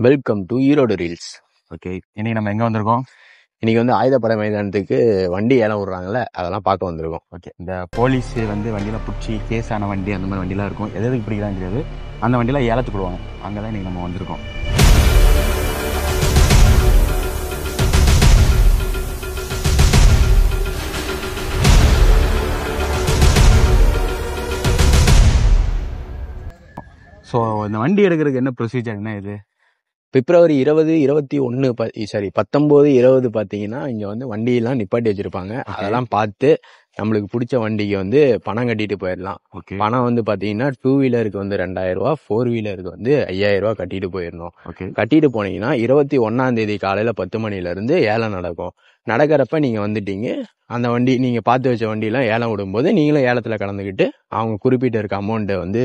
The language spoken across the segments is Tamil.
Welcome to Erode reels. Okay, இன்னைக்கு நம்ம எங்கே வந்திருக்கோம்? இன்னைக்கு வந்து ஆயுதப்படை மைதானத்துக்கு வண்டி ஏலம் விடுறாங்கல்ல, அதெல்லாம் பார்க்க வந்திருக்கோம். ஓகே, இந்த போலீஸ் வந்து வண்டியில் பிடிச்சி கேஸ் ஆன வண்டி அந்த மாதிரி வண்டிலாம் இருக்கும். எதுக்கு பிடிக்கிறான்னு தெரியாது, அந்த வண்டியில் ஏலத்துக்கு விடுவாங்க. அங்கே தான் இன்னைக்கு நம்ம வந்திருக்கோம். ஸோ இந்த வண்டி எடுக்கிறதுக்கு என்ன ப்ரொசீஜர், என்ன இது? பிப்ரவரி 20, 21 19, 20 பார்த்தீங்கன்னா இங்கே வந்து வண்டியெல்லாம் நிப்பாட்டி வச்சிருப்பாங்க. அதெல்லாம் பார்த்து நம்மளுக்கு பிடிச்ச வண்டிக்கு வந்து பணம் கட்டிட்டு போயிடலாம். பணம் வந்து பார்த்தீங்கன்னா 2 வீலருக்கு வந்து 2000 ரூபா, 4 வீலருக்கு வந்து 5000 ரூபா கட்டிட்டு போயிடணும். கட்டிட்டு போனீங்கன்னா 21ஆம் தேதி காலையில் 10 மணிலேருந்து ஏலம் நடக்கும். நடக்கிறப்ப நீங்கள் வந்துட்டீங்க, அந்த வண்டி நீங்கள் பார்த்து வச்ச வண்டியெல்லாம் ஏலம் விடும்போது நீங்களும் ஏலத்தில் கலந்துக்கிட்டு அவங்க குறிப்பிட்ட இருக்க அமௌண்ட்டை வந்து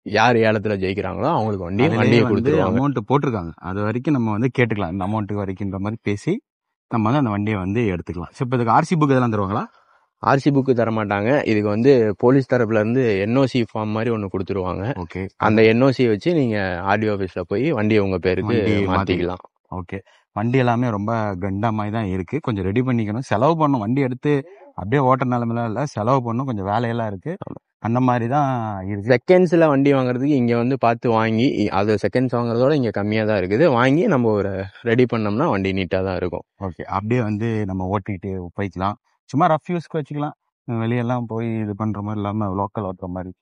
யார் ஏலத்துல ஜெயிக்கிறாங்களோ அவங்களுக்கு வண்டியை கொடுத்துருவாங்க. அமௌண்ட் போட்டிருக்காங்க, அது வரைக்கும் நம்ம வந்து கேட்டுக்கலாம். இந்த அமௌண்ட்டு வரைக்கும்ன்ற மாதிரி பேசி நம்ம வந்து அந்த வண்டியை வந்து எடுத்துக்கலாம். ஸோ இப்போ இதுக்கு ஆர்சி புக் இதெல்லாம் தருவாங்களா? ஆர்சி புக்கு தர மாட்டாங்க. இதுக்கு வந்து போலீஸ் தரப்புல இருந்து என்ஓசி ஃபார்ம் மாதிரி ஒன்று கொடுத்துருவாங்க. ஓகே, அந்த என்ஓசியை வச்சு நீங்க ஆர்டிஓ ஆஃபீஸ்ல போய் வண்டியை உங்க பேருக்கு மாத்திக்கலாம். ஓகே, வண்டி எல்லாமே ரொம்ப கண்டமாய் தான் இருக்கு. கொஞ்சம் ரெடி பண்ணிக்கணும், செலவு பண்ணணும். வண்டி எடுத்து அப்படியே ஓட்ட நிலைமைலாம் இல்லை, செலவு பண்ணணும், கொஞ்சம் வேலையெல்லாம் இருக்கு. அந்த மாதிரி தான் இருக்கு. செகண்ட்ஸில் வண்டி வாங்குறதுக்கு இங்கே வந்து பார்த்து வாங்கி, அது செகண்ட்ஸ் வாங்குறதோட இங்கே கம்மியாக தான் இருக்குது. வாங்கி நம்ம ஒரு ரெடி பண்ணோம்னா வண்டி நீட்டாக தான் இருக்கும். ஓகே, அப்படியே வந்து நம்ம ஓட்டிகிட்டு போய்க்கலாம். சும்மா ரஃப் யூஸ்க்கு வச்சுக்கலாம், வெளியெல்லாம் போய் இது பண்ணுற மாதிரி இல்லாமல் லோக்கல் ஓட்டுற மாதிரி.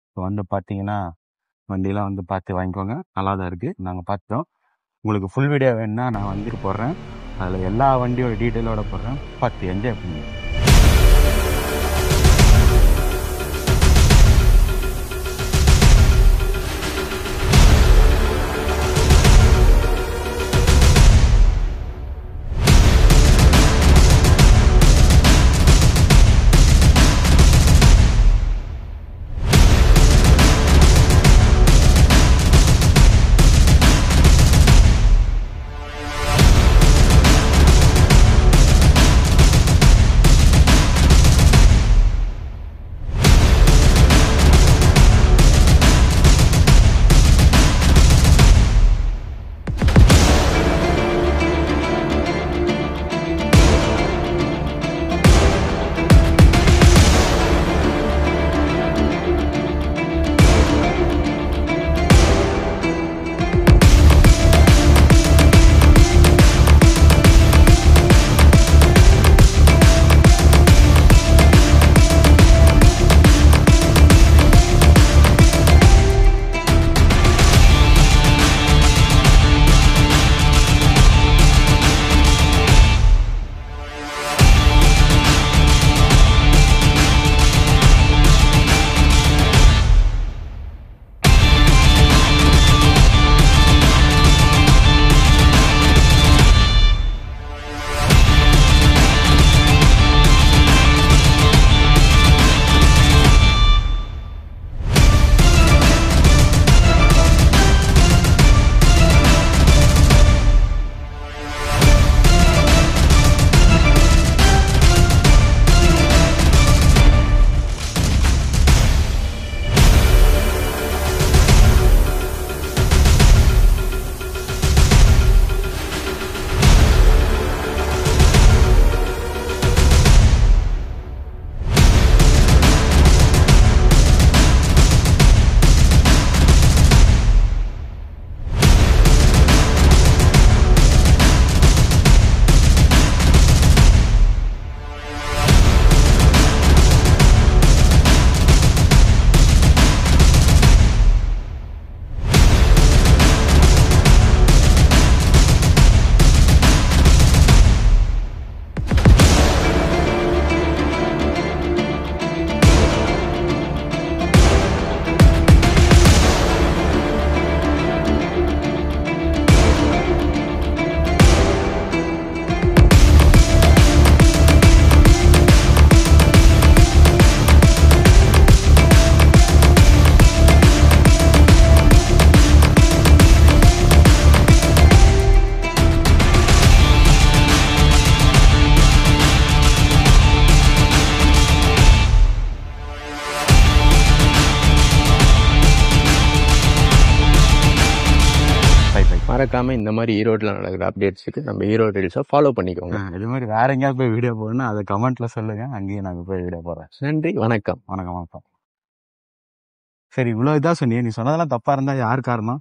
இப்போ வந்து பார்த்தீங்கன்னா வண்டியெலாம் வந்து பார்த்து வாங்கிக்கோங்க, நல்லா தான் இருக்குது. நாங்கள் பார்த்துட்டோம். உங்களுக்கு ஃபுல் வீடியோ வேணுன்னா நான் வந்துட்டு போடுறேன், அதில் எல்லா வண்டியோட டீட்டெயிலோட போடுறேன், பார்த்து என்ஜாய் பண்ணுங்க. மறக்காம இந்த மாதிரி ஈரோட்ல நடக்கிற அப்டேட்ஸுக்கு நம்ம ஈரோடு ரீல்ஸை ஃபாலோ பண்ணிக்கோங்க. இது மாதிரி வேற எங்கேயாவது போய் வீடியோ போடணும்னா அதை கமெண்ட்ல சொல்லுங்க, அங்கேயும் நாங்கள் போய் வீடியோ போடுறேன். நன்றி, வணக்கம். வணக்கம் வணக்கம். சரி, இவ்வளவு இதான் சொன்னீங்க. நீ சொன்னதெல்லாம் தப்பா இருந்தா யார் காரணம்?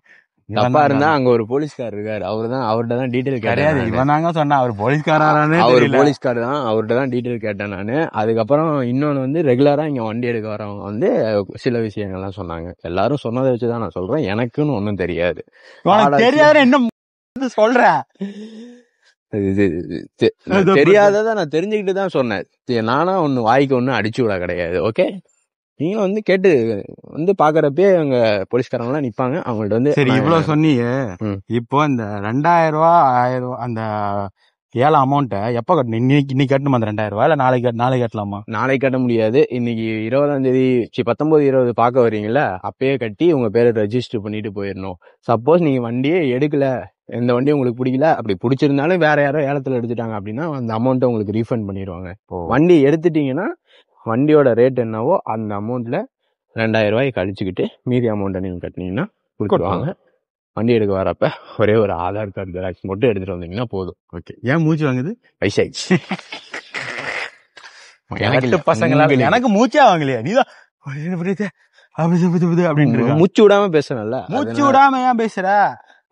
தப்பா இருந்தா அங்க ஒரு போலீஸ்கார் இருக்காரு, அவர்கிட்ட தான் டீடைல் கிடையாது. கேட்டேன். இவன் தாங்க சொன்னா அவர் போலீஸ்காரானே அவர் தெரியல. போலீஸ்கார் தான், அவர்கிட்ட தான் டீடைல் கேட்டேன் நானு. அதுக்கப்புறம் இன்னொன்னு வந்து ரெகுலரா இங்க வண்டி எடுக்க வரவங்க வந்து சில விஷயங்கள்லாம் சொன்னாங்க. எல்லாரும் சொன்னதை வச்சுதான் நான் சொல்றேன், எனக்குன்னு ஒன்னும் தெரியாது. உனக்கு தெரியாத என்ன சொல்ற? தெரியாததை நான் தெரிஞ்சுக்கிட்டு தான் சொன்னேன். நானா ஒண்ணு வாய்க்கு ஒண்ணு அடிச்சு விட கிடையாது. ஓகே, நீங்க வந்து கேட்டு வந்து பாக்குறப்பே அங்க போலீஸ்காரங்க எல்லாம் நிப்பாங்க, அவங்கள்ட்ட வந்து. சரி, இவ்வளவு சொன்னீங்க. இப்போ இந்த 2000 ரூபாய் 1000 ரூபாய் அந்த ஏழை அமௌண்ட்டை எப்ப கட்டணும்? இன்னைக்கு கட்டணுமா அந்த 2000 ரூபாய்? இல்ல நாளைக்கு கட்டலாமா? நாளைக்கு கட்ட முடியாது. இன்னைக்கு 20ஆம் தேதி 19, 20 பார்க்க வரீங்கல்ல, அப்பயே கட்டி உங்க பேரை ரெஜிஸ்டர் பண்ணிட்டு போயிடணும். சப்போஸ் நீங்க வண்டியே எடுக்கல, எந்த வண்டியும் உங்களுக்கு பிடிக்கல, அப்படி பிடிச்சிருந்தாலும் வேற யாரோ ஏலத்துல எடுத்துட்டாங்க அப்படின்னா அந்த அமௌண்ட்டை உங்களுக்கு ரீஃபண்ட் பண்ணிடுவாங்க. வண்டி எடுத்துட்டீங்கன்னா வண்டியோட ரேட் என்னவோ அந்த அமௌண்ட்ல 2000 ரூபாய் கழிச்சுக்கிட்டு மீதி அமௌண்ட்டை நீங்க கட்டினீங்கன்னா கொடுத்துருவாங்க. வண்டி எடுக்க வரப்ப ஒரே ஒரு ஆதார் கார்டு ஜெராக்ஸ் மட்டும் எடுத்துட்டு வந்தீங்கன்னா போதும். ஓகே. ஏன் மூச்சு வாங்குது? வயசாயிடுச்சு. எனக்கு மூச்சே வாங்கலையா? நீதான் அப்படின்னு மூச்சு விடாம பேசணும்ல. மூச்சு விடாம ஏன் பேசுற?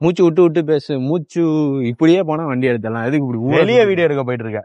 மூச்சு விட்டு விட்டு பேசு. மூச்சு இப்படியே போனா வண்டி எடுத்துடலாம். எதுக்கு இப்படி வெளியே வீடியோ எடுக்க போயிட்டு இருக்க?